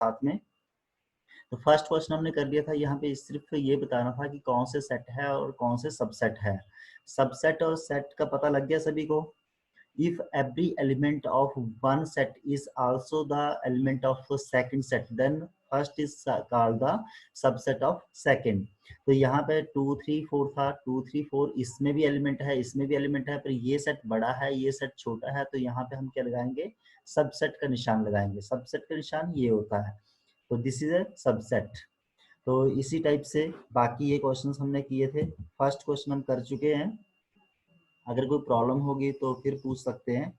साथ में। तो फर्स्ट क्वेश्चन हमने कर लिया था, यहाँ पे सिर्फ ये बताना था कि कौन से सेट है और कौन से सबसेट है। सबसेट और सेट का पता लग गया सभी को। If every element of one set is also the element of the second set, then first is called the subset of second. तो यहाँ पे 2 3 4 था, 2 3 4 इसमें भी एलिमेंट है, इसमें भी एलिमेंट है, पर ये सेट बड़ा है, ये सेट छोटा है, तो यहाँ पे हम क्या लगाएंगे, सबसेट का निशान लगाएंगे। सबसेट का निशान ये होता है, तो दिस इज ए सबसेट। तो इसी टाइप से बाकी ये क्वेश्चंस हमने किए थे। फर्स्ट क्वेश्चन हम कर चुके हैं, अगर कोई प्रॉब्लम होगी तो फिर पूछ सकते हैं।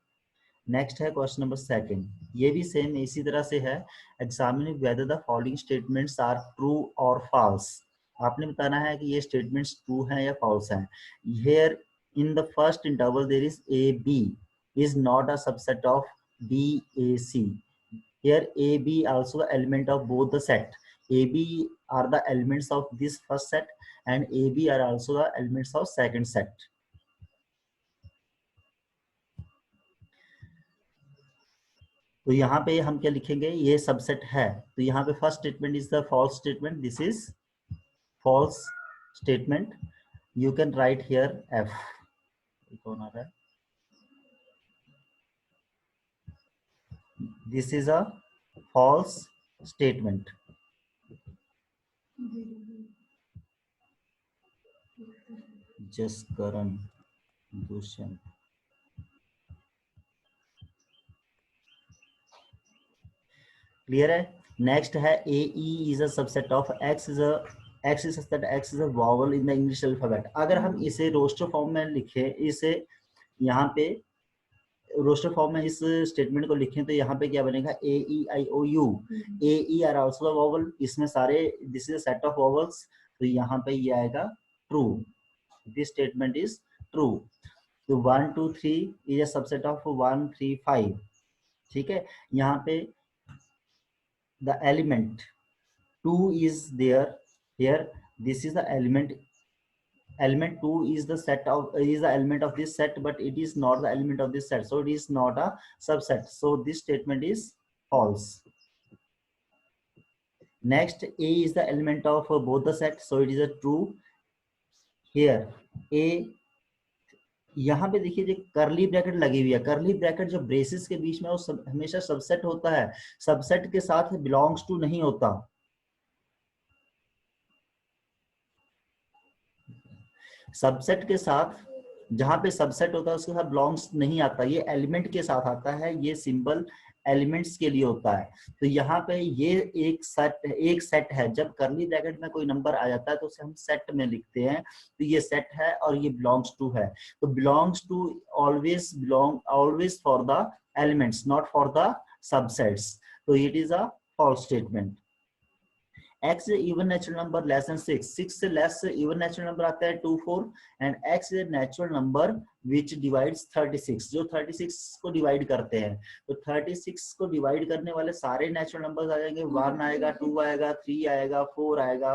नेक्स्ट है क्वेश्चन नंबर सेकंड, ये भी सेम इसी तरह से है। Examine whether the following statements are true और फॉल्स। आपने बताना है कि ये स्टेटमेंट्स ट्रू हैं या फॉल्स हैं। Here in the first interval there is A B is not a subset of B A C. Here A B also the element of both the set. A B are the elements of this first set and A B are also the elements of second set. तो यहाँ पे हम क्या लिखेंगे, ये subset है, तो यहाँ पे first statement is the false statement, this is false statement. You can write here F. कौन आ रहा है, this is a false statement. Jaskaran Dushyant, clear है। नेक्स्ट है A E is a subset of X is a X is subset X is a vowel in the English alphabet. अगर हम इसे roster form में लिखें, इसे यहाँ पे रोस्टर फॉर्म में इस स्टेटमेंट को लिखें, तो यहाँ पे क्या बनेगा, A E I O U. A E are also the vowel, इसमें सारे this is a set of vowels, तो यहाँ पे ये आएगा true, this statement is true. तो 1 2 3 इज अ सबसेट ऑफ 1 3 5। ठीक है, यहाँ पे the element 2 is there here, this is the element 2 is the set of is the element of this set, but it is not the element of this set, so it is not a subset, so this statement is false. Next, a is the element of both the set, so it is a true. Here a, यहाँ पे देखिए जो करली bracket लगी हुई है, करली bracket जो ब्रेसेस के बीच में वो हमेशा सबसेट होता है, सबसेट के साथ बिलोंग्स टू नहीं होता। सबसेट के साथ, जहां पे सबसेट होता है उसके साथ बिलोंग्स नहीं आता, ये एलिमेंट के साथ आता है, ये सिंबल एलिमेंट्स के लिए होता है। तो यहाँ पे ये एक सेट है, जब करली ब्रैकेट में कोई नंबर आ जाता है तो उसे हम सेट में लिखते हैं, तो ये सेट है और ये बिलोंग्स टू है। तो belongs to always for the elements, not for the subsets, तो it is a false statement. x is even natural number less than 6, 6 से लेस even natural number आता है 2 4, and x is a natural number which divides 36, जो 36 को divide करते हैं। तो 36 को डिवाइड करने वाले सारे नेचुरल नंबर्स आ जाएंगे, 1 आएगा, 2 आएगा, 3 आएगा, 4 आएगा,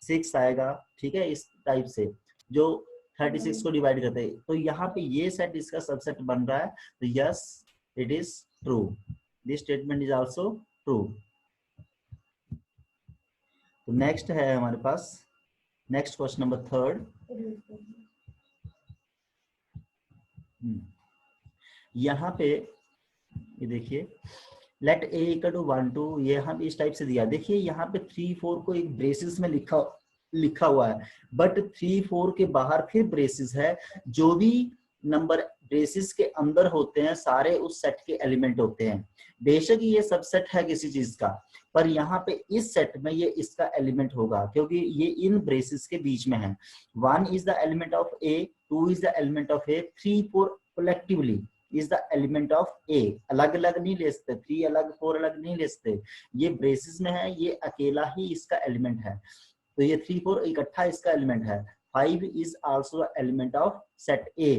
6 आएगा। ठीक है, इस टाइप से जो 36 को डिवाइड करते हैं। तो यहाँ पे ये सेट इसका सबसेट बन रहा है, तो yes it is true, this statement is also true. तो नेक्स्ट है हमारे पास, नेक्स्ट क्वेश्चन नंबर थर्ड। यहाँ पे ये देखिए, लेट ए इक्वल टू 1 2, ये यहाँ पे इस टाइप से दिया। देखिए यहाँ पे 3 4 को एक ब्रेसेस में लिखा हुआ है, बट 3 4 के बाहर फिर ब्रेसेस है। जो भी नंबर ब्रेसेस के अंदर होते हैं सारे उस सेट के एलिमेंट होते हैं। बेशक ये सबसेट है किसी चीज का, पर यहाँ पे इस सेट में ये इसका एलिमेंट होगा, क्योंकि ये इन ब्रेसेस के बीच में है। 1 is the element of A, 2 is the element of A, 3 4 collectively is the element of A. अलग अलग नहीं ले सकते, 3 अलग 4 अलग नहीं ले सकते, ये ब्रेसेस में है, ये अकेला ही इसका एलिमेंट है। तो ये 3 4 इकट्ठा इसका एलिमेंट है। 5 is also the element of set A.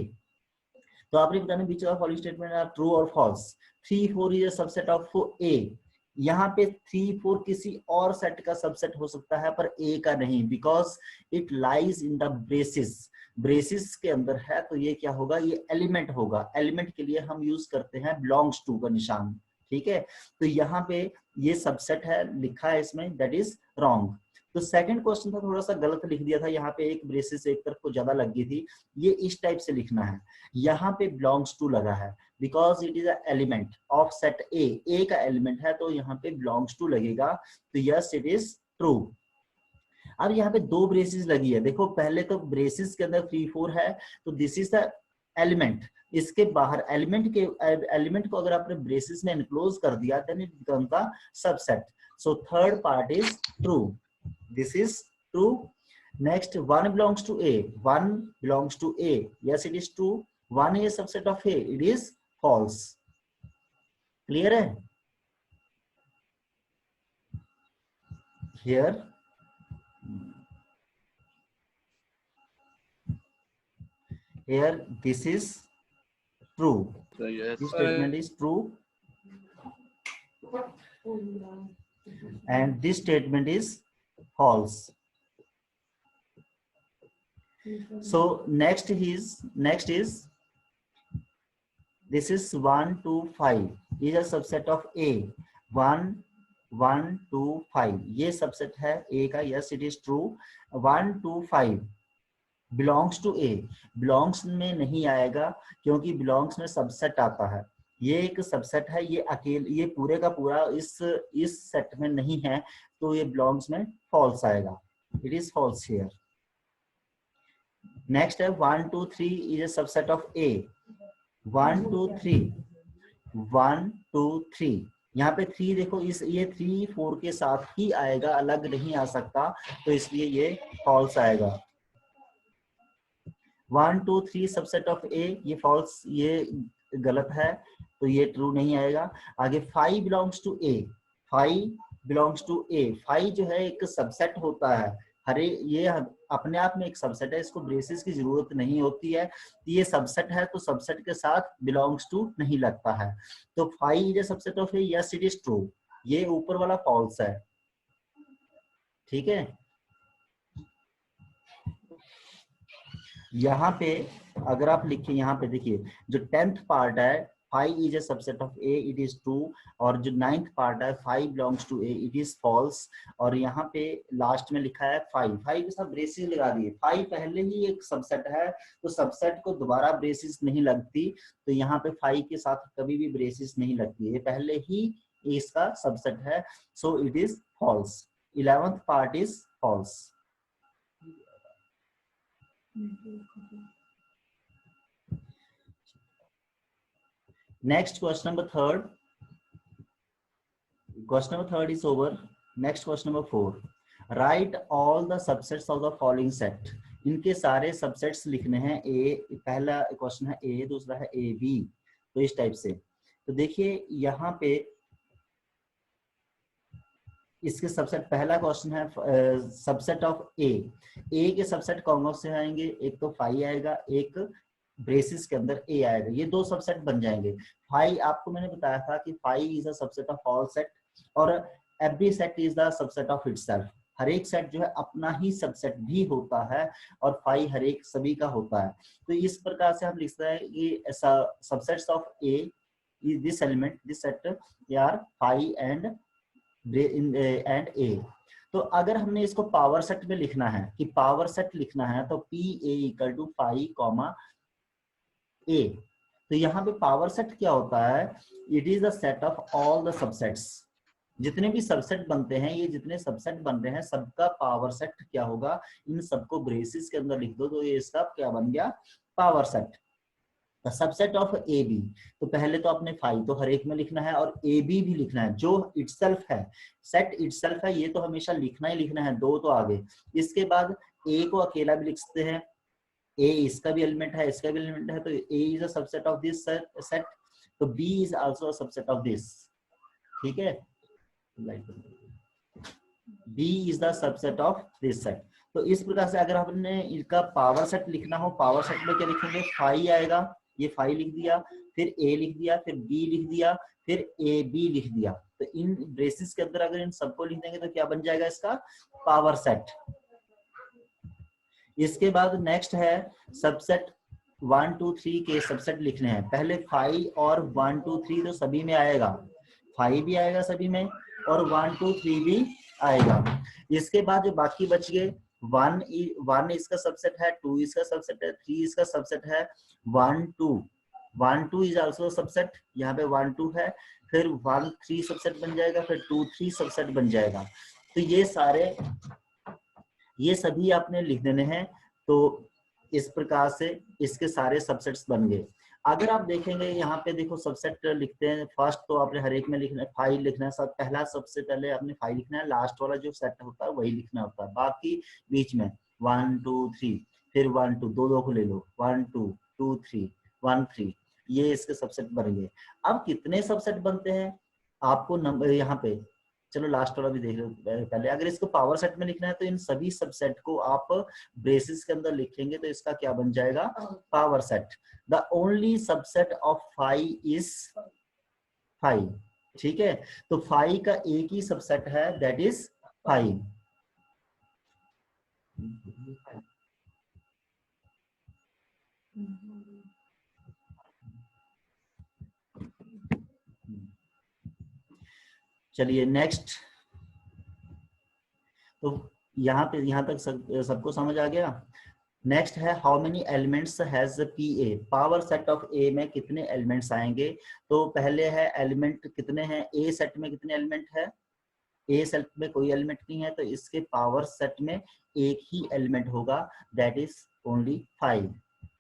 तो आपने बताना which of following statement are true और false. 3 4 is a subset of A. यहाँ पे 3 4 किसी और सेट का सबसेट हो सकता है पर ए का नहीं, because it lies in the braces, braces के अंदर है, तो ये क्या होगा, ये एलिमेंट होगा। एलिमेंट के लिए हम यूज करते हैं बिलोंग्स टू का निशान। ठीक है, तो यहाँ पे ये सबसेट है लिखा है इसमें, दैट इज रॉन्ग। तो सेकंड क्वेश्चन था थोड़ा सा गलत लिख दिया था, यहाँ पे एक ब्रेसेस एक तरफ को ज्यादा लग गई थी, ये इस टाइप से लिखना है, यहाँ पे बिलोंग्स टू लगा है because it is a element of set ए का एलिमेंट है, तो यहाँ पे बिलोंग्स टू लगेगा, तो यस इट इज ट्रू। अब यहाँ पे दो ब्रेसेस लगी है, देखो पहले तो ब्रेसेस के अंदर 3 4 है, तो दिस इज द एलिमेंट, इसके बाहर एलिमेंट को अगर आपने ब्रेसेस में एनक्लोज कर दिया then it become the subset, so third part is true, this is true. Next, 1 belongs to A, 1 belongs to A, yes it is true, 1 is subset of A, it is false. Clear है? Here this is true, Yes, this statement is true and this statement is false. So next is this is 1 2 5 is a subset of A, 1 1 2 5 ये subset है A का, yes it is true, 1 2 5 belongs to A, belongs में नहीं आएगा क्योंकि belongs में subset आता है, ये एक सबसेट है, ये अकेले ये पूरे का पूरा इस सेट में नहीं है, तो ये belongs में false आएगा, it is false here. Next है 1 2 3 is a subset of A, 1 2 3 1 2 3 यहाँ पे 3 देखो इस ये 3 4 के साथ ही आएगा, अलग नहीं आ सकता, तो इसलिए ये false आएगा। 1 2 3 सबसेट ऑफ A, ये false, ये गलत है, तो ये ट्रू नहीं आएगा। आगे 5 belongs to A, 5 belongs to A, 5 जो है एक सबसेट होता है, हरे ये अपने आप में एक सबसेट है, इसको ब्रेसेस की जरूरत नहीं होती है, ये सबसेट है तो सबसेट के साथ बिलोंग्स टू नहीं लगता है, तो 5 is a subset of A, yes it is true, ये ऊपर वाला फॉल्स है, ठीक है। यहाँ पे अगर आप लिखें, यहाँ पे देखिए जो 10th पार्ट है 5 is a subset of A, it is true, और जो 9th पार्ट है 5 belongs to A, it is false, और यहाँ पे लास्ट में लिखा है 5 के साथ ब्रेसेस लगा दिए, 5 पहले ही एक सबसेट है, तो सबसेट को दोबारा ब्रेसेस नहीं लगती, तो यहाँ पे 5 के साथ कभी भी ब्रेसेस नहीं लगती, ये पहले ही इसका सबसेट है, so it is false, 11th part is false. Next, question number third is over. Next, question number 4. Write all the subsets of the following set. इनके सारे सबसेट्स लिखने हैं, पहला क्वेश्चन है A, दूसरा है AB, तो इस टाइप से। तो देखिए यहाँ पे इसके सबसेट, पहला क्वेश्चन है सबसेट ऑफ A के सबसेट कौन से आएंगे, एक तो 5 आएगा, एक ब्रेसेस के अंदर A आएगा, ये दो सबसेट बन जाएंगे। 5 आपको मैंने बताया था कि 5 is a subset of all set, और every set is the subset of itself, हर एक सेट जो है अपना ही सबसेट भी होता है, और 5 हर एक सभी का होता है, तो इस प्रकार से हम लिखते हैं कि subsets of A is this element, this set are 5 and A। तो अगर हमने इसको पावर सेट में लिखना है, कि पावर सेट लिखना है, तो PA इक्वल टू 5, A, तो यहाँ पे पावर सेट क्या होता है, it is the set of all the subsets, जितने भी सबसेट बनते हैं, ये जितने सबसेट बन रहे हैं सबका पावर सेट क्या होगा, इन सबको ब्रेसेस के अंदर लिख दो, तो ये इसका क्या बन गया, power set. Subset of AB, तो पहले तो अपने 5 तो हर एक में लिखना है, और AB भी लिखना है, जो इटसेल्फ है, सेट इटसेल्फ है, ये तो हमेशा लिखना ही लिखना है, 2 तो आगे। इसके बाद A को अकेला भी लिख सकते हैं, A इसका भी एलिमेंट है, इसका भी एलिमेंट है, तो A is a subset of this set, तो B is also a subset of this, ठीक है, B is the subset of this set. तो इस प्रकार से अगर हमने इनका पावर सेट लिखना हो, पावर सेट में क्या लिखेंगे, 5 आएगा, ये 5 लिख दिया, फिर A लिख दिया, फिर B लिख दिया, फिर AB लिख दिया, तो इन ब्रेसेस के अंदर अगर इन सबको लिख देंगे तो क्या बन जाएगा इसका पावर सेट। इसके बाद नेक्स्ट है सबसेट 1 2 3 के सबसेट लिखने हैं, पहले 5 और 1 2 3 तो सभी में आएगा, 5 भी आएगा सभी में और 1 2 3 भी आएगा। इसके बाद जो बाकी बच गए 1 इसका सबसेट है, 2 इसका सबसेट है, 3 इसका सबसेट है, 1 2 इज आल्सो सबसेट, यहाँ पे 1 2 है, फिर 1 3 सबसेट बन जाएगा, फिर 2 3 सबसेट बन जाएगा। तो ये सभी आपने लिख देने हैं। तो इस प्रकार से इसके सारे सबसेट्स बन गए। अगर आप देखेंगे यहाँ पे देखो सबसेट लिखते हैं, फर्स्ट तो आपने हर एक में लिखना है 5 लिखना है, सब पहला सबसे पहले आपने 5 लिखना है, लास्ट वाला जो सेट होता है वही लिखना होता है, बाकी बीच में 1 2 3, फिर 1 2 दो दो को ले लो, 1 2 2 3 1 3, ये इसके सबसेट बन गए। अब कितने सबसेट बनते हैं आपको नंबर यहाँ पे, चलो लास्ट वाला भी देख लो पहले। अगर इसको पावर सेट में लिखना है तो इन सभी सबसेट को आप ब्रेसेस के अंदर लिखेंगे तो इसका क्या बन जाएगा, power set. The only subset of 5 is 5, ठीक है। तो 5 का एक ही सबसेट है, दैट इज 5। चलिए नेक्स्ट, तो यहाँ तक सबको समझ आ गया। नेक्स्ट है how many elements has P A, power set of A में कितने एलिमेंट्स आएंगे। तो पहले है एलिमेंट कितने हैं, ए सेट में कितने एलिमेंट है, ए सेट में कोई एलिमेंट नहीं है, तो इसके पावर सेट में एक ही एलिमेंट होगा, दैट इज ओनली 5,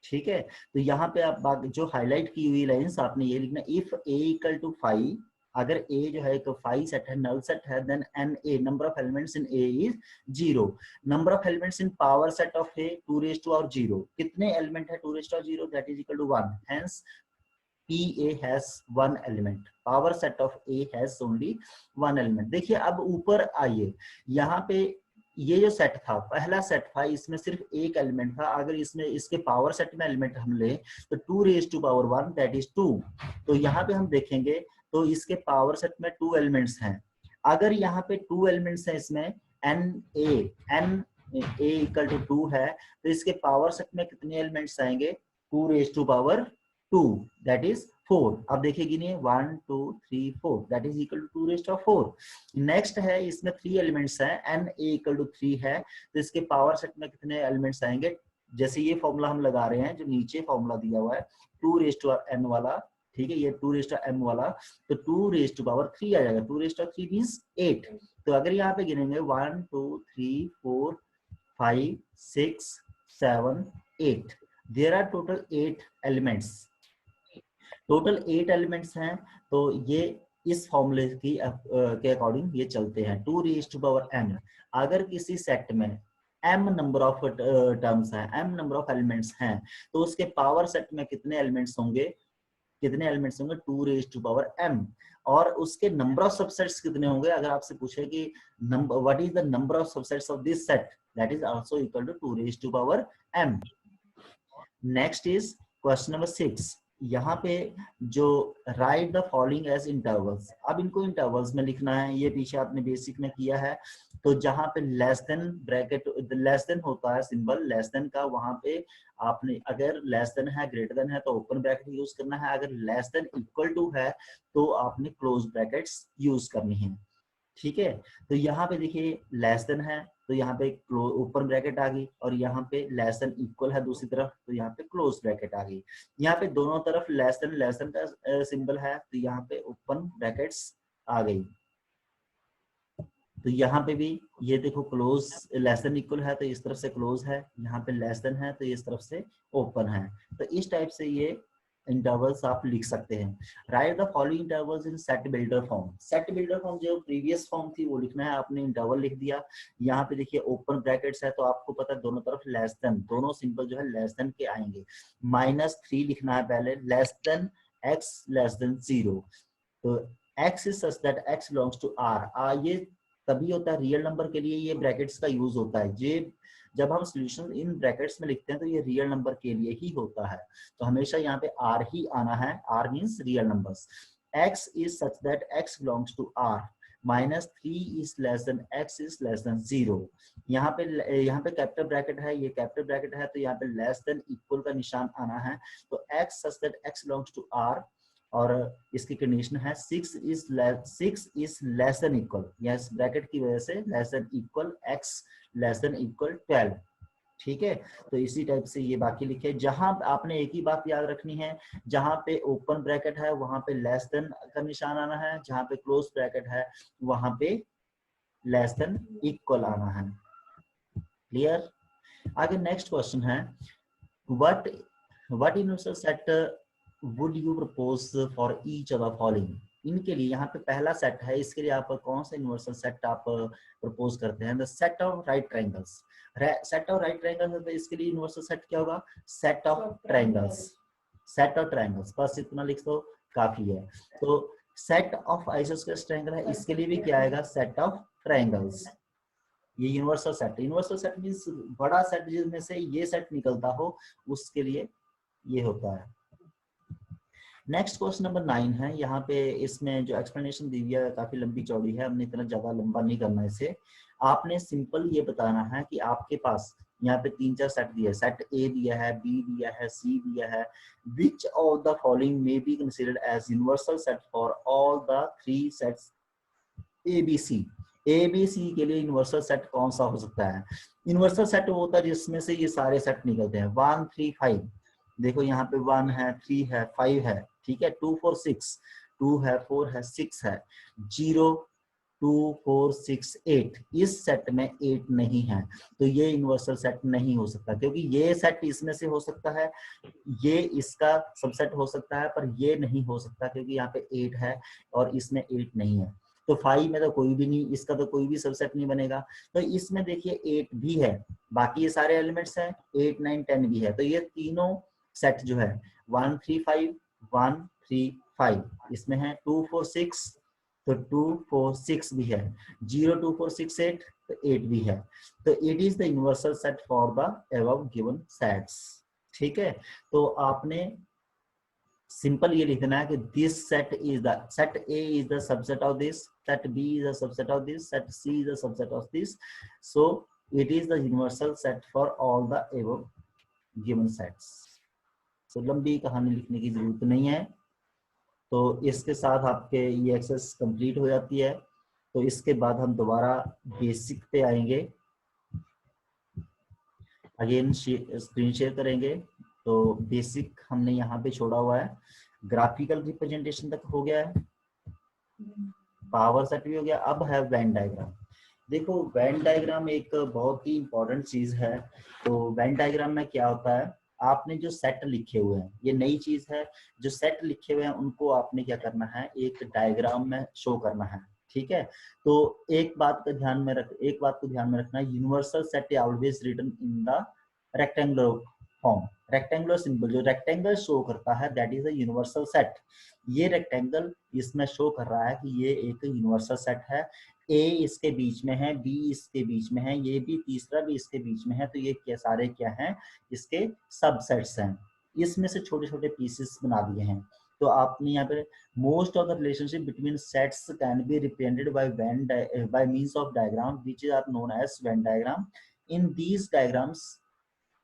ठीक है। तो यहाँ पे आप जो हाईलाइट की हुई लाइंस आपने ये लिखना, इफ ए इक्वल टू 5, अगर ए जो है एक 5 सेट है, नल सेट है, then n A number of elements in A is 0। Number of elements in power set of A 2 raise to power 0, कितने एलिमेंट है 2 raise to power 0, that is equal to 1, hence PA has 1 element, power set of A has only 1 element। देखिए अब ऊपर आइए, यहाँ पे ये जो सेट था, पहला सेट था, इसमें सिर्फ एक एलिमेंट था। अगर इसमें इसके पावर सेट में एलिमेंट हम ले तो 2 raise to power 1 that is 2। तो यहाँ पे हम देखेंगे तो इसके पावर सेट में 2 एलिमेंट्स हैं। अगर यहाँ पे 2 एलिमेंट्स हैं इसमें, एन ए इक्वल टू 2 है, तो इसके पावर सेट में कितने एलिमेंट्स आएंगे, 2 raise to power 2 that is 4। अब देखिए गिनिए 1 2 3 4 that is equal to 2 raise to 4। Next है इसमें 3 एलिमेंट्स हैं, एन ए इक्वल टू 3 है, तो इसके पावर सेट में कितने एलिमेंट्स आएंगे, जैसे ये फॉर्मूला हम लगा रहे हैं, जो नीचे फॉर्मूला दिया हुआ है 2 रेज़ टू एन वाला, ठीक है, ये 2 रेज़ टू एम वाला, तो 2 रेज़ टू पावर 3 आ जाएगा, 2 रेज़ टू 3 मींस 8। तो अगर यहाँ पे गिनेंगे 1 2 3 4 5 6 7 8, there are total 8 elements, total 8 elements हैं। तो ये इस फॉर्मूले की के अकॉर्डिंग ये चलते हैं, 2 रेज़ टू पावर m। अगर किसी सेट में m नंबर ऑफ टर्म्स हैं, m नंबर ऑफ एलिमेंट्स हैं, तो उसके पावर सेट में कितने एलिमेंट्स होंगे, 2 रेज़ टू पावर m। और उसके नंबर ऑफ सबसेट्स कितने होंगे, अगर आपसे पूछे कि number what is the number of subsets of this set, that is also equal to 2 raise to power m। Next is question number 6। यहाँ पे जो write the following as intervals, अब इनको इंटरवल्स में लिखना है, ये पीछे आपने बेसिक में किया है। तो जहाँ पे less than bracket, less than होता है सिंबल लेस देन का, वहां पे आपने अगर लेस देन है ग्रेटर देन है तो ओपन ब्रैकेट यूज करना है, अगर लेस देन इक्वल टू है तो आपने क्लोज ब्रैकेट्स यूज करनी है, ठीक है। तो यहाँ पे देखिए लेस देन है तो यहाँ पे ओपन ब्रैकेट आ गई, और यहाँ पे लेस देन इक्वल है दूसरी तरफ तो यहाँ पे क्लोज ब्रैकेट आ गई। यहाँ पे दोनों तरफ लेस देन का सिंबल है तो यहाँ पे ओपन ब्रैकेट्स आ गई। तो यहाँ पे भी ये देखो क्लोज, लेस देन इक्वल है तो इस तरफ से क्लोज है, यहाँ पे लेस देन है तो इस तरफ से ओपन है। तो इस टाइप से ये इंटरवल्स आप लिख सकते हैं। Right the following intervals in set builder form, set builder form जो प्रीवियस फॉर्म थी वो लिखना है, आपने इंटरवल लिख दिया। यहाँ पे देखिए ओपन ब्रैकेट्स है तो आपको पता है दोनों तरफ लेस देन, दोनों सिंबल जो है लेस देन के आएंगे। -3 लिखना है पहले, less than x less than 0। तो x is such that x belongs to r, ये तभी होता है रियल नंबर के लिए ये ब्रैकेट्स का यूज होता है। ये जब हम सॉल्यूशन इन ब्रैकेट्स में लिखते हैं तो ये रियल नंबर के लिए ही होता है, तो हमेशा यहाँ पे r ही आना है, r means real numbers. x is such that x belongs to r, -3 is less than x is less than 0। यहाँ पे कैपिटल ब्रैकेट है, ये कैपिटल ब्रैकेट है तो यहाँ पे लेस देन इक्वल का निशान आना है। तो x such that x belongs to r, और इसकी कंडीशन है 6 is less than equal, yes bracket की वजह से less than equal x less than equal 12। ठीक है, तो इसी टाइप से ये बाकी लिखे। जहां आपने एक ही बात याद रखनी है, जहां पे ओपन ब्रैकेट है वहां पे लेस देन का निशान आना है, जहां पे क्लोज ब्रैकेट है वहां पे लेस देन इक्वल आना है। क्लियर? आगे नेक्स्ट क्वेश्चन है, what universal set would you propose for each of the following. इनके लिए यहाँ पे पहला सेट है, इसके लिए आप कौन सा यूनिवर्सल सेट आप प्रपोज करते हैं? The set of right triangles. Set of right triangles है तो इसके लिए यूनिवर्सल सेट क्या होगा? Set of triangles. Set of triangles, बस इतना लिख दो काफी है। तो सेट ऑफ आइसोस्केलेस ट्रायंगल है, इसके लिए भी क्या आएगा? Set of triangles. ये universal set, universal set means बड़ा सेट जिसमें से ये सेट निकलता हो, उसके लिए ये होता है। नेक्स्ट क्वेश्चन नंबर 9 है। यहाँ पे इसमें जो एक्सप्लेनेशन दी हुई है काफी लंबी चौड़ी है, हमने इतना ज्यादा लंबा नहीं करना इसे। आपने सिंपल ये बताना है कि आपके पास यहाँ पे 3-4 सेट दिया है, सेट ए दिया है, बी दिया है, सी दिया है। Which of the following may be considered as universal set for all the 3 sets A B C. A B C के लिए यूनिवर्सल सेट कौन सा हो सकता है? यूनिवर्सल सेट वो होता है जिसमें से ये सारे सेट निकलते हैं। 1 3 5, देखो यहाँ पे 1 है, 3 है, 5 है, ठीक है, 2 4 6, 2 है, 4 है, 6 है, 0 2 4 6 8, इस सेट में 8 नहीं है, तो ये यूनिवर्सल सेट नहीं हो सकता, क्योंकि ये सेट इसमें से हो सकता है, ये इसका सबसेट हो सकता है, पर ये नहीं हो सकता क्योंकि यहाँ पे 8 है और इसमें 8 नहीं है। तो 5 में तो कोई भी नहीं, इसका तो कोई भी सबसेट नहीं बनेगा। तो इसमें देखिए 8 भी है, बाकी ये सारे एलिमेंट्स हैं, 8 9 10 भी है, तो ये तीनों सेट जो है 1 3 5 1 3 5 इसमें है। 2 4 6 तो 2 4 6 भी है, 0 2 4 6 8 तो 8 भी है। तो it is the universal set for the above given sets. ठीक है, तो आपने सिंपल ये लिखना है कि this set is the set A is the subset of this, set B is the subset of this, set C is the subset of this, so it is the universal set for all the above given sets. तो लंबी कहानी लिखने की जरूरत नहीं है। तो इसके साथ आपके ये एक्सरसाइज कंप्लीट हो जाती है। तो इसके बाद हम दोबारा बेसिक पे आएंगे, अगेन स्क्रीन शेयर करेंगे। तो बेसिक हमने यहाँ पे छोड़ा हुआ है, ग्राफिकल रिप्रेजेंटेशन तक हो गया है, पावर सेट भी हो गया, अब है वेन डायग्राम। देखो वेन डायग्राम एक बहुत ही इंपॉर्टेंट चीज है। तो वेन डायग्राम में क्या होता है, आपने जो सेट लिखे हुए हैं, ये नई चीज है, जो सेट लिखे हुए हैं उनको आपने क्या करना है, एक डायग्राम में शो करना है। ठीक है, तो एक बात को ध्यान में रखना, universal set always written in the rectangular form. Rectangular symbol जो रेक्टेंगल शो करता है that is a universal set. ये रेक्टेंगल इसमें शो कर रहा है कि ये एक यूनिवर्सल सेट है। ए इसके बीच में है, बी इसके बीच में है, ये भी तीसरा भी इसके बीच में है, तो ये क्या सारे क्या हैं, इसके सबसेट्स हैं। इसमें से छोटे छोटे पीसेस बना दिए हैं। तो आपने यहाँ पे most of the relationship between sets can be represented by means of diagram which are known as Venn diagram. In these diagrams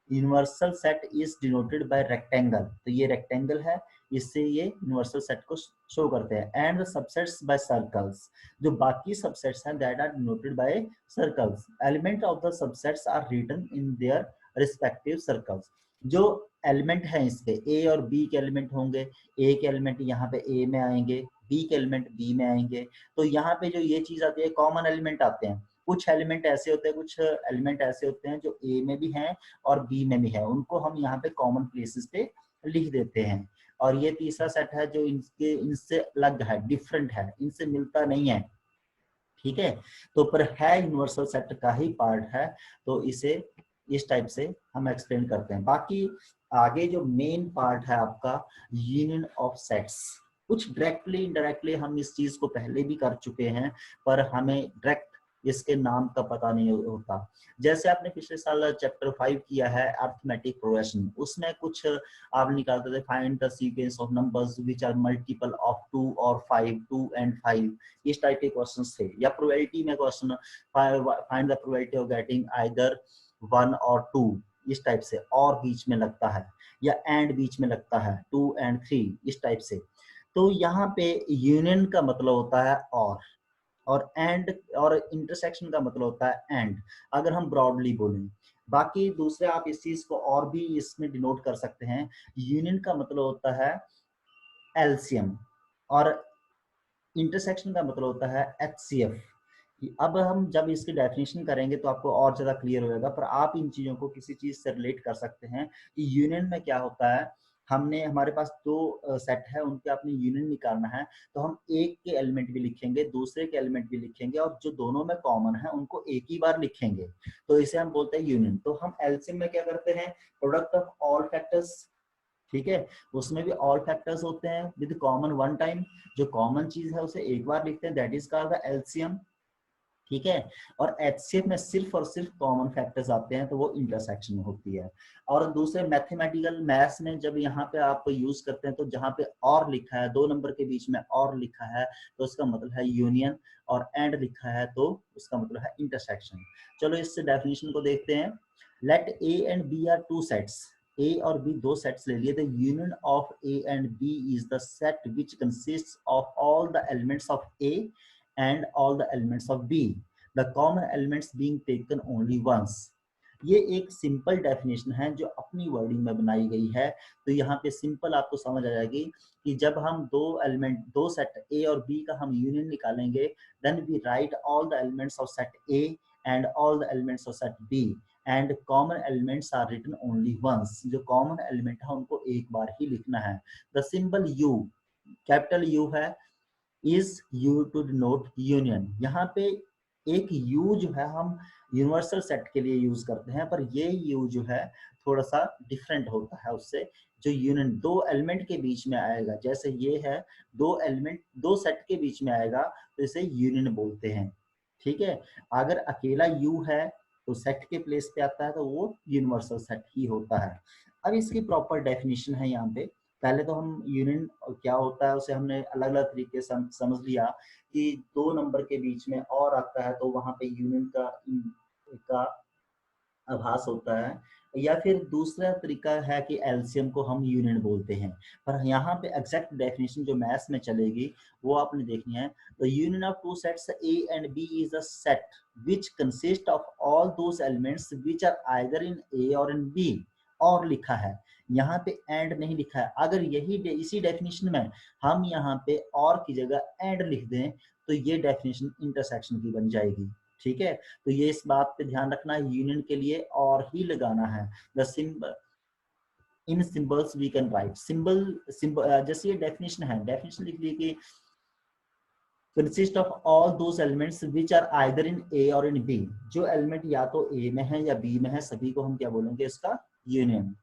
universal set is denoted by rectangle, तो ये रेक्टेंगल है, इससे ये यूनिवर्सल सेट को show करते हैं। And subsets bye circles, जो बाकी सबसेट्स हैं that are denoted by circles. Element of the subsets are written in their respective circles. जो एलिमेंट है इसके ए और बी के एलिमेंट होंगे, ए के एलिमेंट यहाँ पे ए में आएंगे, बी के एलिमेंट बी में आएंगे। तो यहाँ पे जो ये चीज आती है, कॉमन एलिमेंट आते हैं। कुछ एलिमेंट ऐसे होते हैं, कुछ एलिमेंट ऐसे होते हैं जो ए में भी हैं और बी में भी है, उनको हम यहाँ पे कॉमन प्लेसेस पे लिख देते हैं। और ये तीसरा सेट है जो इनसे अलग है, डिफरेंट है, इनसे मिलता नहीं है। ठीक है, तो पर है यूनिवर्सल सेट का ही पार्ट है, तो इसे इस टाइप से हम एक्सप्लेन करते हैं। बाकी आगे जो मेन पार्ट है आपका यूनियन ऑफ सेट्स, कुछ डायरेक्टली इनडायरेक्टली हम इस चीज को पहले भी कर चुके हैं, पर हमें डायरेक्ट इसके नाम का पता नहीं होता। जैसे आपने पिछले साल चैप्टर 5 किया है अरिथमेटिक प्रोग्रेशन, उसमें कुछ आप निकालते थे, find the sequence of numbers which are multiple of 2 और 5, 2 and 5, इस टाइप के क्वेश्चंस थे। या प्रोबेबिलिटी में question, find the probability of getting either 1 और 2, इस टाइप से, और बीच में लगता है, या एंड बीच में लगता है 2 and 3, इस टाइप से। तो यहाँ पे यूनियन का मतलब होता है और एंड और इंटरसेक्शन का मतलब होता है एंड, अगर हम ब्रॉडली बोलें। बाकी दूसरे आप इस चीज को और भी इसमें डिनोट कर सकते हैं। यूनियन का मतलब होता है एलसीएम और इंटरसेक्शन का मतलब होता है एचसीएफ। अब हम जब इसकी डेफिनेशन करेंगे तो आपको और ज्यादा क्लियर हो जाएगा, पर आप इन चीजों को किसी चीज से रिलेट कर सकते हैं कि यूनियन में क्या होता है। हमने हमारे पास दो सेट है, उनके आपने यूनियन निकालना है, तो हम एक के एलिमेंट भी लिखेंगे, दूसरे के एलिमेंट भी लिखेंगे, और जो दोनों में कॉमन है उनको एक ही बार लिखेंगे, तो इसे हम बोलते हैं यूनियन। तो हम एलसीएम में क्या करते हैं, प्रोडक्ट ऑफ ऑल फैक्टर्स, ठीक है, उसमें भी ऑल फैक्टर्स होते हैं विद कॉमन वन टाइम, जो कॉमन चीज है उसे एक बार लिखते हैं, that is called the LCM, ठीक है। और एचसीएफ में सिर्फ और सिर्फ कॉमन फैक्टर्स आते हैं, तो वो इंटरसेक्शन होती है। और दूसरे मैथमेटिकल मैथ्स में जब यहाँ पे आप यूज करते हैं, तो जहाँ पे और लिखा है, 2 नंबर के बीच में और लिखा है, तो उसका मतलब है यूनियन, और एंड लिखा है तो उसका मतलब है इंटरसेक्शन। चलो इससे डेफिनेशन को देखते हैं। Let A and B are two sets, A और बी दो सेट्स ले लिए, the union of A and B is the set which consists of all the elements of A and all the elements of B, the common elements being taken only once। ये एक simple definition है जो अपनी wording में बनाई गई है। तो यहाँ पे सिंपल आपको समझ आ जाएगी कि जब हम दो सेट ए और बी का हम यूनियन निकालेंगे, then we write all the elements of set A and all the elements of set B, and common elements are written only once. जो कॉमन एलिमेंट है उनको एक बार ही लिखना है। The symbol U, capital U है, is U to denote union. यहाँ पे एक यू जो है हम यूनिवर्सल सेट के लिए यूज करते हैं, पर ये यू जो है थोड़ा सा डिफरेंट होता है उससे। जो यूनियन दो एलिमेंट के बीच में आएगा, जैसे ये है दो एलिमेंट दो सेट के बीच में आएगा, तो इसे यूनियन बोलते हैं, ठीक है। अगर अकेला यू है तो सेट के प्लेस पे आता है, तो वो यूनिवर्सल सेट ही होता है। अब इसकी प्रॉपर डेफिनेशन है यहाँ पे। पहले तो हम यूनियन क्या होता है उसे हमने अलग अलग तरीके से समझ लिया कि 2 नंबर के बीच में और आता है तो वहां पे यूनियन का आभास होता है, या फिर दूसरा तरीका है कि एलसीएम को हम यूनियन बोलते हैं। पर यहाँ पे एग्जैक्ट डेफिनेशन जो मैथ्स में चलेगी वो आपने देखनी है। The union of two sets A and B is a set which consist of all those elements which are either in A और इन बी। और लिखा है, यहाँ पे एंड नहीं लिखा है। अगर इसी डेफिनेशन में हम यहाँ पे और की जगह एंड लिख दें, तो ये डेफिनेशन इंटरसेक्शन की बन जाएगी, ठीक है। तो ये इस बात पे ध्यान रखना है, यूनियन के लिए और ही लगाना है। The symbol in symbols we can write, symbol जैसे ये डेफिनेशन है, डेफिनेशन लिख ली कि consist of all those elements which are either in A और in B। जो एलिमेंट या तो A में है या B में है, सभी को हम क्या बोलेंगे, इसका यूनियन।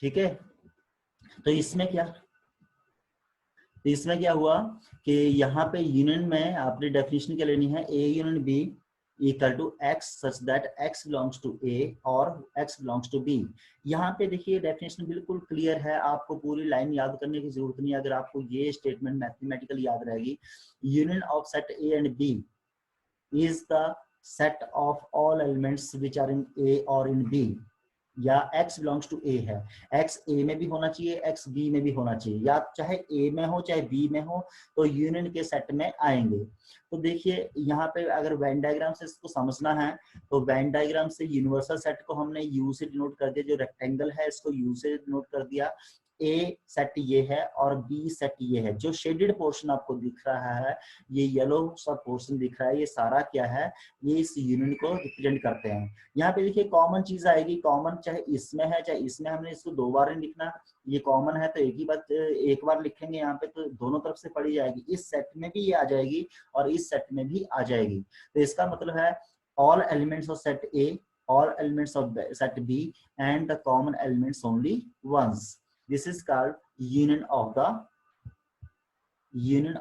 ठीक है। तो इसमें क्या हुआ कि यहाँ पे यूनियन में आपने डेफिनेशन क्या लेनी है, A union B equal to X such that X belongs to A और एक्स बिलोंग्स टू बी। यहाँ पे देखिए डेफिनेशन बिल्कुल क्लियर है, आपको पूरी लाइन याद करने की जरूरत नहीं है। अगर आपको ये स्टेटमेंट मैथमेटिकल याद रहेगी, union of set A and B is the set of all elements which are in A और in B, या x belongs to A है, x A में भी होना चाहिए, x B में भी होना चाहिए, या चाहे A में हो चाहे B में हो, तो यूनियन के सेट में आएंगे। तो देखिए यहाँ पे अगर वेन डायग्राम से इसको समझना है, तो वेन डायग्राम से यूनिवर्सल सेट को हमने U से डिनोट कर दिया, जो रेक्टेंगल है इसको U से डिनोट कर दिया। ए सेट ये है और बी सेट ये है। जो शेडेड पोर्शन आपको दिख रहा है, ये येलो सा पोर्शन दिख रहा है, ये सारा क्या है, ये इस यूनियन को रिप्रेजेंट करते हैं। यहाँ पे देखिए कॉमन चीज आएगी, कॉमन चाहे इसमें है चाहे इसमें, हमने इसको 2 बार नहीं लिखना, ये कॉमन है तो एक बार लिखेंगे यहाँ पे, तो दोनों तरफ से पढ़ी जाएगी। इस सेट में भी ये आ जाएगी और इस सेट में भी आ जाएगी। तो इसका मतलब है all elements of set A, all elements of set B and the common elements only once. This is called union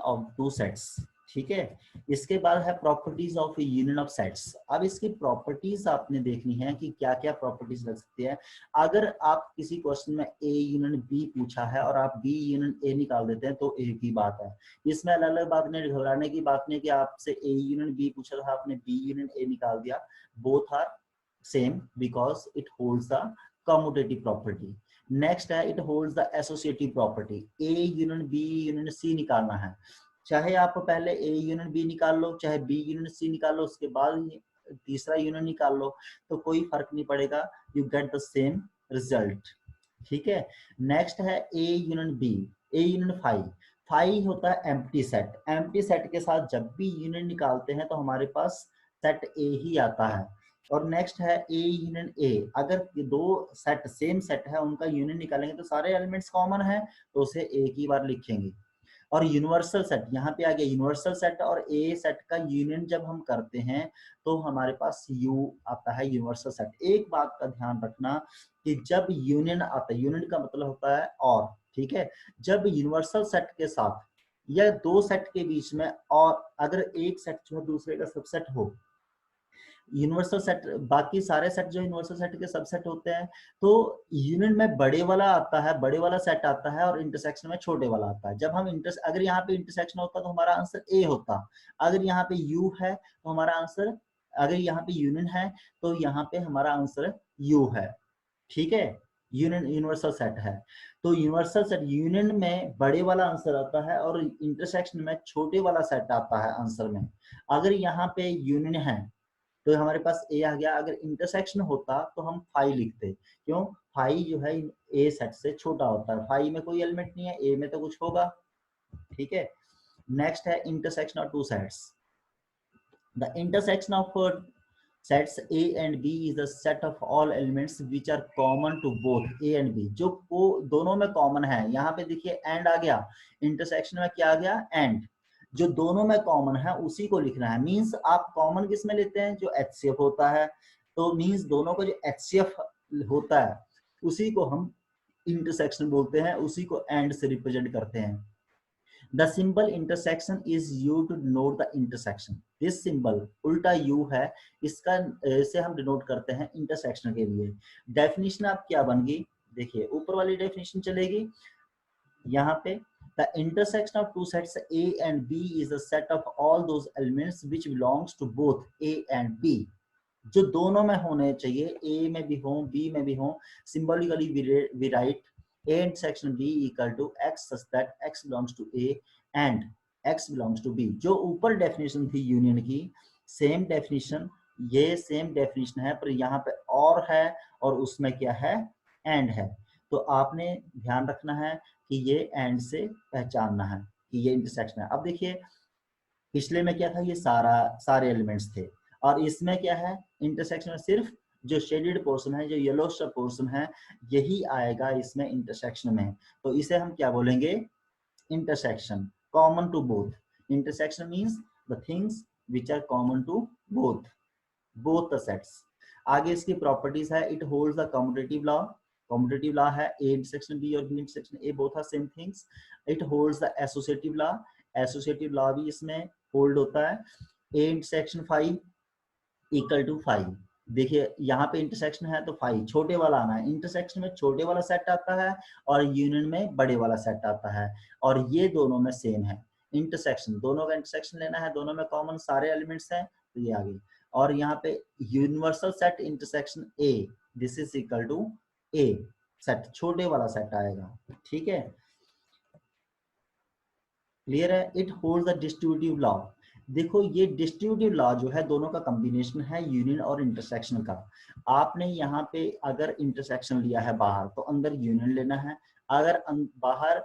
of two sets. ठीक है। इसके बाद है properties of union of sets. अब इसकी प्रॉपर्टीज आपने देखनी है कि क्या क्या प्रॉपर्टीज लग सकती है। अगर आप किसी क्वेश्चन में ए यूनियन बी पूछा है और आप बी यूनियन ए निकाल देते हैं तो एक ही बात है। इसमें अलग अलग बात नहीं, घबराने की बात नहीं कि आपसे ए यूनियन बी पूछा था, आपने बी यूनियन ए निकाल दिया। Both are same because it holds the commutative property. Next है it holds the associative property. A union B union C निकालना है, चाहे आप पहले ए यूनियन बी निकाल लो, चाहे बी यूनियन सी निकाल लो, उसके बाद तीसरा यूनियन निकाल लो, तो कोई फर्क नहीं पड़ेगा, you get the same result. ठीक है। नेक्स्ट है A union B, A union phi. Phi होता है एम्प्टी सेट। एम्प्टी सेट के साथ जब भी यूनियन निकालते हैं तो हमारे पास सेट ए ही आता है। और नेक्स्ट है ए यूनियन ए। अगर दो सेट सेम सेट है, उनका यूनियन निकालेंगे तो सारे एलिमेंट्स कॉमन है, तो उसे एक ही बार लिखेंगे। और यूनिवर्सल सेट यहाँ पे आ गया। यूनिवर्सल सेट और ए सेट का यूनियन जब हम करते हैं तो हमारे पास यू आता है, यूनिवर्सल सेट। एक बात का ध्यान रखना कि जब यूनियन आता है, यूनियन का मतलब होता है और, ठीक है, जब यूनिवर्सल सेट के साथ या दो सेट के बीच में और अगर एक सेट जो है दूसरे का सबसेट हो, यूनिवर्सल सेट, बाकी सारे सेट जो यूनिवर्सल सेट के सबसेट होते हैं, तो यूनियन में बड़े वाला आता है, बड़े वाला सेट आता है, और इंटरसेक्शन में छोटे वाला आता है। जब हम अगर यहाँ पे इंटरसेक्शन होता तो हमारा आंसर ए होता। अगर यहाँ पे यू है तो हमारा आंसर, अगर यहाँ पे यूनियन है तो यहाँ पे हमारा आंसर यू है। ठीक है, यूनियन यूनिवर्सल सेट है तो यूनिवर्सल सेट यूनियन में बड़े वाला आंसर आता है और इंटरसेक्शन में छोटे वाला सेट आता है आंसर में। अगर यहाँ पे यूनियन है तो हमारे पास ए आ गया। अगर इंटरसेक्शन होता तो हम फाई लिखते, क्यों, फाई जो है ए सेट से छोटा होता है, फाई में कोई एलिमेंट नहीं है, ए में तो कुछ होगा। ठीक है। नेक्स्ट है intersection of two sets. The intersection of sets A and B is the set of all elements which are common to both A and B। जो को दोनों में कॉमन है, यहाँ पे देखिए एंड आ गया, इंटरसेक्शन में क्या आ गया, एंड। जो दोनों में कॉमन है उसी को लिखना है। मींस आप कॉमन किस में लेते हैं, जो HCF होता है, तो मींस दोनों को जो HCF होता है उसी को हम इंटरसेक्शन बोलते हैं, उसी को एंड से रिप्रेजेंट करते हैं। The symbol intersection is used to denote the intersection। This symbol उल्टा U है, इसका से हम डिनोट करते हैं इंटरसेक्शन के लिए। डेफिनेशन आप क्या बन गई, देखिए ऊपर वाली डेफिनेशन चलेगी यहाँ पे। The intersection of two sets A and B is a set of all those elements which belongs to both A and B। जो दोनों में होने चाहिए, A में भी हो B में भी हो। Symbolically we write A intersection B equal to X such that X belongs to A and X belongs to B। जो ऊपर डेफिनेशन थी यूनियन की, सेम डेफिनेशन, ये सेम डेफिनेशन है, पर यहाँ पे और है और उसमें क्या है, एंड है। तो आपने ध्यान रखना है कि ये एंड से पहचानना है कि ये इंटरसेक्शन है। अब देखिए पिछले में क्या था, ये सारे एलिमेंट्स थे, और इसमें क्या है, इंटरसेक्शन में सिर्फ जो शेडेड पोर्शन है, जो येलो सा पोर्शन है, यही आएगा इसमें इंटरसेक्शन में। तो इसे हम क्या बोलेंगे, intersection common to both. Intersection means the things which are common to both the sets. आगे इसकी प्रॉपर्टीज है, it holds the commutative law. Commutative law है ए इंटरसेक्शन बी और B intersection A both are same things. It holds the associative law. Associative law भी इसमें hold होता है। A intersection five equal to five. देखिए यहाँ पे intersection है तो फाइव छोटे वाला आना है, इंटरसेक्शन में छोटे वाला सेट आता है और यूनियन में बड़े वाला सेट आता है, और ये दोनों में सेम है। इंटरसेक्शन, दोनों का इंटरसेक्शन लेना है, दोनों में कॉमन सारे एलिमेंट्स हैं, तो ये आ गई। और यहाँ पे universal set intersection A, this is equal to A set, छोटे वाला सेट आएगा। ठीक है, क्लियर है। It holds the distributive law. देखो ये डिस्ट्रीब्यूटिव लॉ जो है दोनों का कॉम्बिनेशन है, यूनियन और इंटरसेक्शन का। आपने यहाँ पे अगर इंटरसेक्शन लिया है बाहर तो अंदर यूनियन लेना है, अगर बाहर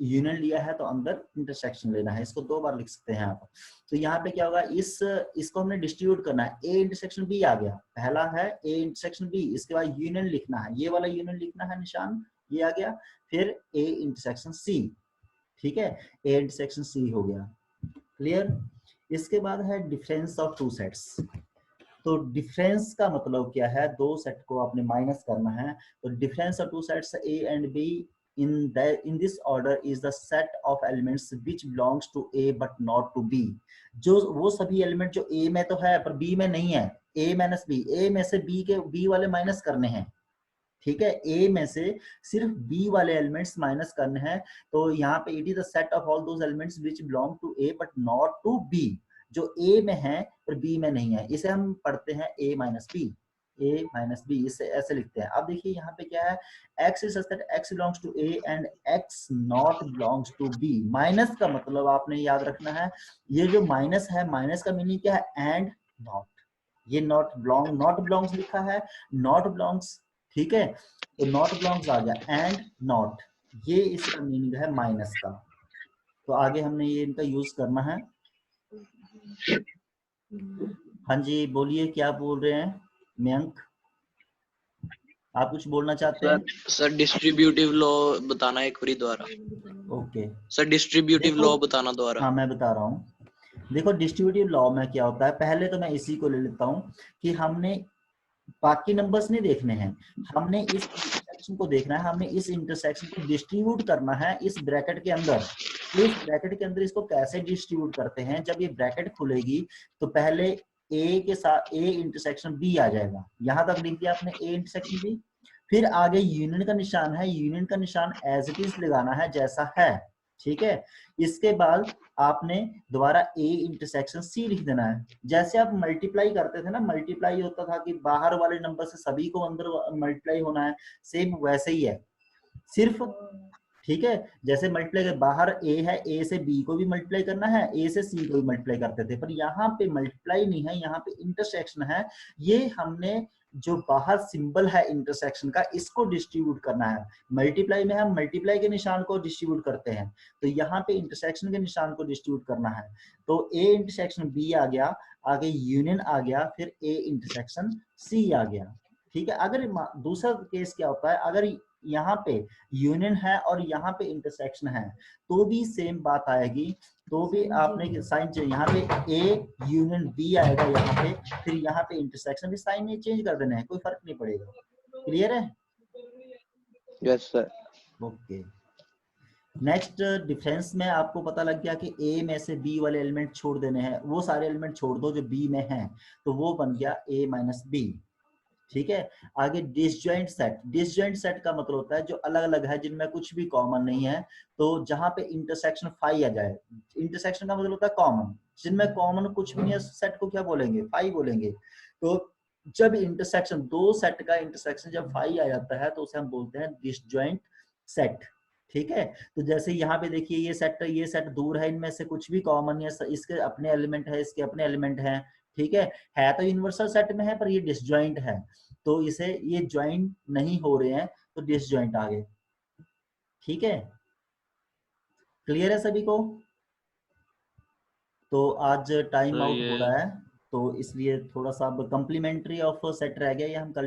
यूनियन लिया है तो अंदर इंटरसेक्शन लेना है। इसको दो बार लिख सकते हैं आप। तो यहाँ पे क्या होगा, इसको हमने डिस्ट्रीब्यूट करना है। ए इंटरसेक्शन बी आ गया, पहला है ए इंटरसेक्शन बी, इसके बाद यूनियन लिखना है, ये वाला यूनियन लिखना है, निशान ये आ गया। फिर ए इंटरसेक्शन सी, ठीक है, ए इंटरसेक्शन सी हो गया। क्लियर। इसके बाद है डिफरेंस ऑफ टू सेट्स। तो डिफरेंस का मतलब क्या है, दो सेट को आपने माइनस करना है। तो difference of two sets A and B in this order is the set of elements which belongs to A but not to B। जो वो सभी एलिमेंट जो A में तो है पर B में नहीं है, A माइनस बी, A में से B वाले माइनस करने हैं, ठीक है, A में से सिर्फ B वाले एलिमेंट्स माइनस करने हैं। तो यहाँ पे it is the set of all those elements which belong to A but not to B, जो A में है पर B में नहीं है, इसे हम पढ़ते हैं A minus B, A minus B, इसे ऐसे लिखते हैं। अब देखिए यहाँ पे क्या है, x is such that x belongs to A and x not belongs to B। Minus का मतलब आपने याद रखना है, ये जो माइनस है, माइनस का मीनिंग क्या है, एंड नॉट, ये नॉट बिलोंग, नॉट बिलोंग्स लिखा है, नॉट बिलोंग्स, ठीक है, तो नॉट बिलोंग्स आ गया, एंड नॉट, ये इसका मीनिंग है माइनस का। तो आगे हमने ये इनका यूज करना है। हाँ जी बोलिए, क्या बोल रहे हैं मयंक, आप कुछ बोलना चाहते हैं? सर डिस्ट्रीब्यूटिव लॉ बताना एक बारी दोबारा। ओके सर डिस्ट्रीब्यूटिव लॉ बताना दोबारा। हाँ मैं बता रहा हूँ, देखो डिस्ट्रीब्यूटिव लॉ में क्या होता है, पहले तो मैं इसी को ले लेता हूँ कि हमने बाकी नंबर्स नहीं देखने हैं, हमने इस इंटरसेक्शन को देखना है, हमने इस इंटरसेक्शन को डिस्ट्रीब्यूट करना है इस ब्रैकेट के अंदर। इस ब्रैकेट के अंदर इसको कैसे डिस्ट्रीब्यूट करते हैं, जब ये ब्रैकेट खुलेगी तो पहले ए के साथ ए इंटरसेक्शन बी आ जाएगा, यहां तक लिख दिया आपने ए इंटरसेक्शन बी, फिर आगे यूनियन का निशान है, यूनियन का निशान एज इट इज लगाना है जैसा है, ठीक है। इसके बाद आपने दोबारा ए इंटरसेक्शन सी लिख देना है, जैसे आप मल्टीप्लाई करते थे ना, मल्टीप्लाई होता था कि बाहर वाले नंबर से सभी को अंदर मल्टीप्लाई होना है, सेम वैसे ही है सिर्फ, ठीक है, जैसे मल्टीप्लाई कर, बाहर ए है, ए से बी को भी मल्टीप्लाई करना है, ए से सी को भी मल्टीप्लाई करते थे, पर यहाँ पे मल्टीप्लाई नहीं है, यहाँ पे इंटरसेक्शन है, ये हमने जो बाहर सिंबल है इंटरसेक्शन का इसको डिस्ट्रीब्यूट करना है। मल्टीप्लाई में हम मल्टीप्लाई के निशान को डिस्ट्रीब्यूट करते हैं, तो यहाँ पे इंटरसेक्शन के निशान को डिस्ट्रीब्यूट करना है, तो ए इंटरसेक्शन बी आ गया, आगे यूनियन आ गया, फिर ए इंटरसेक्शन सी आ गया, ठीक है। अगर दूसरा केस क्या होता है, अगर यहाँ पे यूनियन है और यहाँ पे इंटरसेक्शन है तो भी सेम बात आएगी, तो भी आपने साइन यहाँ पे ए यूनियन बी आएगा यहाँ पे, फिर यहाँ पे इंटरसेक्शन भी साइन में चेंज कर देना है, कोई फर्क नहीं पड़ेगा। क्लियर है? Yes sir. Okay, next difference में आपको पता लग गया कि ए में से बी वाले एलिमेंट छोड़ देने हैं, वो सारे एलिमेंट छोड़ दो जो बी में हैं, तो वो बन गया ए माइनस बी, ठीक है। आगे डिसजॉइंट सेट, डिसजॉइंट सेट का मतलब होता है जो अलग अलग है, जिनमें कुछ भी कॉमन नहीं है, तो जहां पे इंटरसेक्शन फाई आ जाए, इंटरसेक्शन का मतलब होता है कॉमन, जिनमें कॉमन कुछ भी नहीं है सेट को क्या बोलेंगे, फाई बोलेंगे। तो जब इंटरसेक्शन, दो सेट का इंटरसेक्शन जब फाई आ जाता है तो उसे हम बोलते हैं डिसजॉइंट सेट, ठीक है। तो जैसे यहाँ पे देखिए ये सेट दूर है, इनमें से कुछ भी कॉमन नहीं है, इसके अपने एलिमेंट है, इसके अपने एलिमेंट है, ठीक है तो यूनिवर्सल सेट में है पर ये डिसजॉइंट है, तो इसे ये ज्वाइंट नहीं हो रहे हैं तो डिसजॉइंट आ गए, ठीक है। क्लियर है सभी को? तो आज टाइम आउट हो रहा है, तो इसलिए थोड़ा सा अब कम्प्लीमेंट्री ऑफ सेट रह गया, ये हम कल